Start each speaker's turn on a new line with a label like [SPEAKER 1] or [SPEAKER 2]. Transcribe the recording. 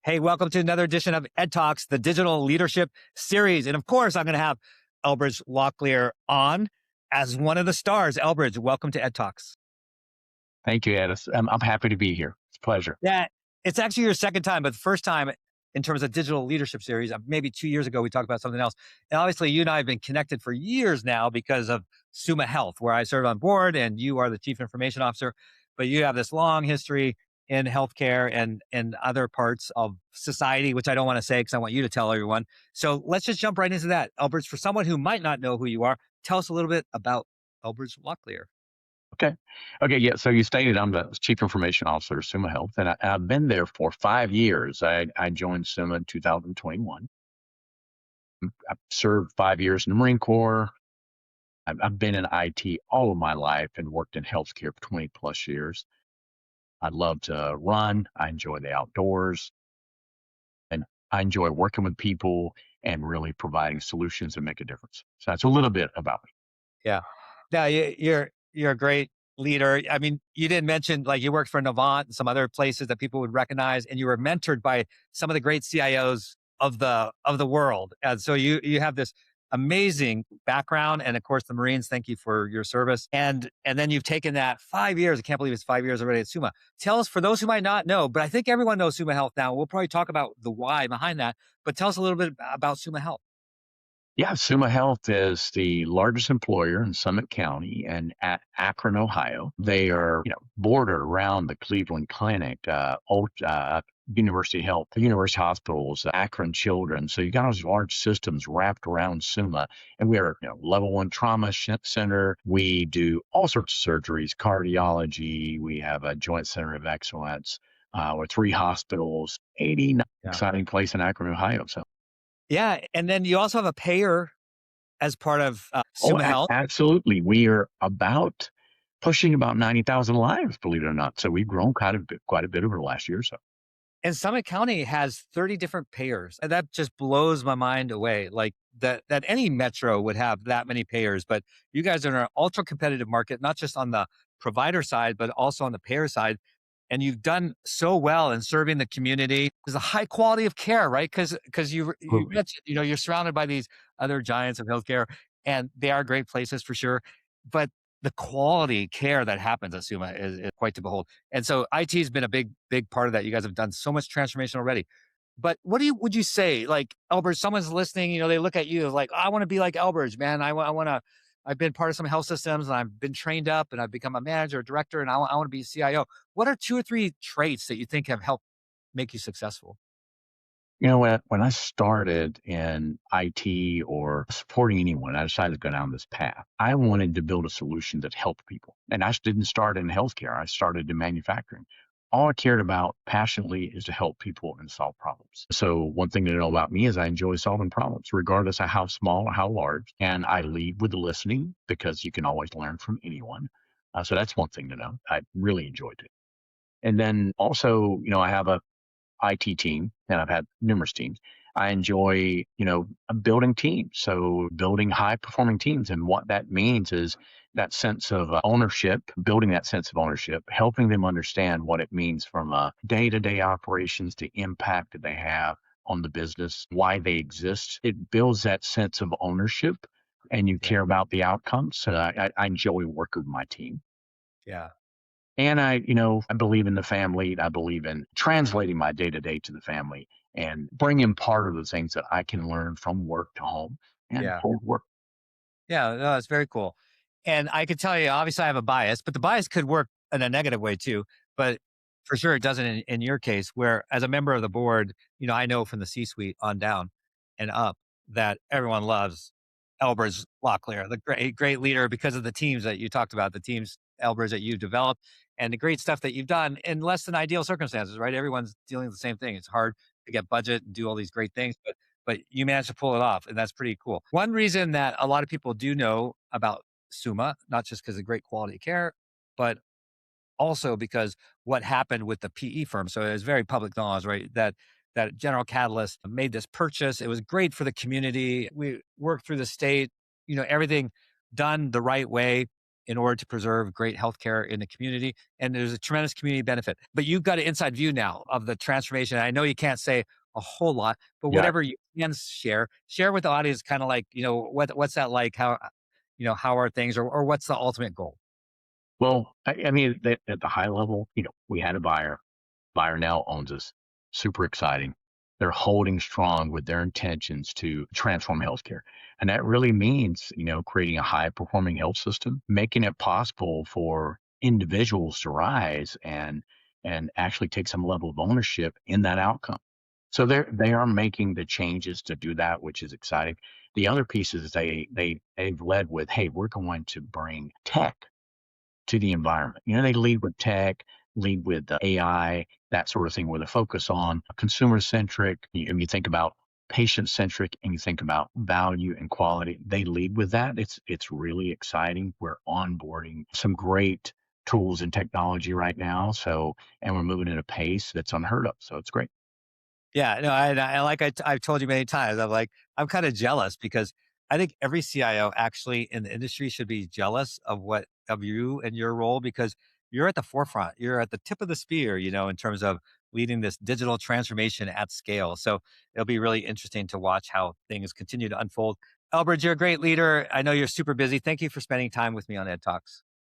[SPEAKER 1] Hey, welcome to another edition of EdTalks, the digital leadership series. And of course, I'm going to have Elbridge Locklear on as one of the stars. Elbridge, welcome to EdTalks.
[SPEAKER 2] Thank you, Edis. I'm happy to be here. It's a pleasure.
[SPEAKER 1] Yeah, it's actually your second time, but the first time in terms of digital leadership series, maybe 2 years ago, we talked about something else. And obviously, you and I have been connected for years now because of Summa Health, where I served on board and you are the chief information officer. But you have this long history in healthcare and other parts of society, which I don't want to say because I want you to tell everyone. So let's just jump right into that. Elbridge, for someone who might not know who you are, tell us a little bit about Elbridge Locklear.
[SPEAKER 2] Okay. Okay. Yeah. So you stated I'm the Chief Information Officer of Summa Health, and I've been there for 5 years. I joined Summa in 2021. I've served 5 years in the Marine Corps. I've been in IT all of my life and worked in healthcare for 20 plus years. I love to run. I enjoy the outdoors, and I enjoy working with people and really providing solutions that make a difference. So that's a little bit about me.
[SPEAKER 1] Yeah. No, you're a great leader. I mean, you didn't mention like you worked for Navant and some other places that people would recognize, and you were mentored by some of the great CIOs of the world. And so you have this amazing background, and of course the Marines. Thank you for your service. And then you've taken that 5 years. I can't believe it's 5 years already at Summa. Tell us, for those who might not know, but I think everyone knows Summa Health now. We'll probably talk about the why behind that. But tell us a little bit about Summa Health.
[SPEAKER 2] Yeah, Summa Health is the largest employer in Summit County and at Akron, Ohio. They are, bordered around the Cleveland Clinic, University Health, the University Hospitals, Akron Children. So you got those large systems wrapped around Summa, and we are, level 1 trauma center. We do all sorts of surgeries, cardiology. We have a joint center of excellence with 3 hospitals, 89 exciting place in Akron, Ohio. So.
[SPEAKER 1] Yeah, and then you also have a payer as part of Summa Health.
[SPEAKER 2] Absolutely. We are pushing about 90,000 lives, believe it or not. So we've grown quite a bit over the last year or so.
[SPEAKER 1] And Summit County has 30 different payers. And that just blows my mind away. Like that any metro would have that many payers, but you guys are in an ultra competitive market, not just on the provider side, but also on the payer side. And you've done so well in serving the community. There's a high quality of care, right? Because you mentioned, you're surrounded by these other giants of healthcare, and they are great places for sure. But the quality care that happens at Summa is quite to behold. And so IT has been a big part of that. You guys have done so much transformation already. But what would you say, like Elbridge, someone's listening, they look at you like, I want to be like Elbridge, man. I want to, I've been part of some health systems and I've been trained up and I've become a manager, a director, and I want to be a CIO. What are 2 or 3 traits that you think have helped make you successful?
[SPEAKER 2] When I started in IT or supporting anyone, I decided to go down this path. I wanted to build a solution that helped people. And I didn't start in healthcare. I started in manufacturing. All I cared about passionately is to help people and solve problems. So one thing to know about me is I enjoy solving problems, regardless of how small or how large. And I lead with the listening because you can always learn from anyone. So that's one thing to know. I really enjoyed it. And then also, I have a IT team, and I've had numerous teams. I enjoy, building teams. So building high performing teams. And what that means is that sense of ownership, building that sense of ownership, helping them understand what it means from day-to-day operations, the impact that they have on the business, why they exist. It builds that sense of ownership, and you care about the outcomes. So I enjoy working with my team.
[SPEAKER 1] Yeah.
[SPEAKER 2] And I believe in the family. I believe in translating my day-to-day to the family and bringing part of the things that I can learn from work to home and forward work.
[SPEAKER 1] Yeah, no, that's very cool. And I could tell you, obviously I have a bias, but the bias could work in a negative way too. But for sure it doesn't in your case, where as a member of the board, I know from the C-suite on down and up that everyone loves Elbridge Locklear, the great leader, because of the teams that you talked about, the teams, Elbridge, that you've developed and the great stuff that you've done in less than ideal circumstances, right? Everyone's dealing with the same thing. It's hard to get budget and do all these great things, but you managed to pull it off, and that's pretty cool. One reason that a lot of people do know about Summa, not just because of great quality of care, but also because what happened with the PE firm. So it was very public knowledge, right? That General Catalyst made this purchase. It was great for the community. We worked through the state, everything done the right way. in order to preserve great healthcare in the community. And there's a tremendous community benefit. But you've got an inside view now of the transformation. I know you can't say a whole lot, but
[SPEAKER 2] Yeah.
[SPEAKER 1] whatever you can share with the audience, kind of like, what's that like? How are things, or what's the ultimate goal?
[SPEAKER 2] Well, I mean, at the high level, we had a buyer. Buyer now owns us. Super exciting. They're holding strong with their intentions to transform healthcare. And that really means, creating a high performing health system, making it possible for individuals to rise and actually take some level of ownership in that outcome. So they are making the changes to do that, which is exciting. The other piece is they've led with, hey, we're going to bring tech to the environment. They lead with tech, lead with AI, that sort of thing, with a focus on consumer centric. You think about patient centric, and you think about value and quality. They lead with that. It's really exciting. We're onboarding some great tools and technology right now. So, and we're moving at a pace that's unheard of. So it's great.
[SPEAKER 1] Yeah, no, I like I've told you many times, I'm kind of jealous because I think every CIO actually in the industry should be jealous of you and your role because you're at the forefront. You're at the tip of the spear, in terms of leading this digital transformation at scale. So it'll be really interesting to watch how things continue to unfold. Elbridge, you're a great leader. I know you're super busy. Thank you for spending time with me on Ed Talks.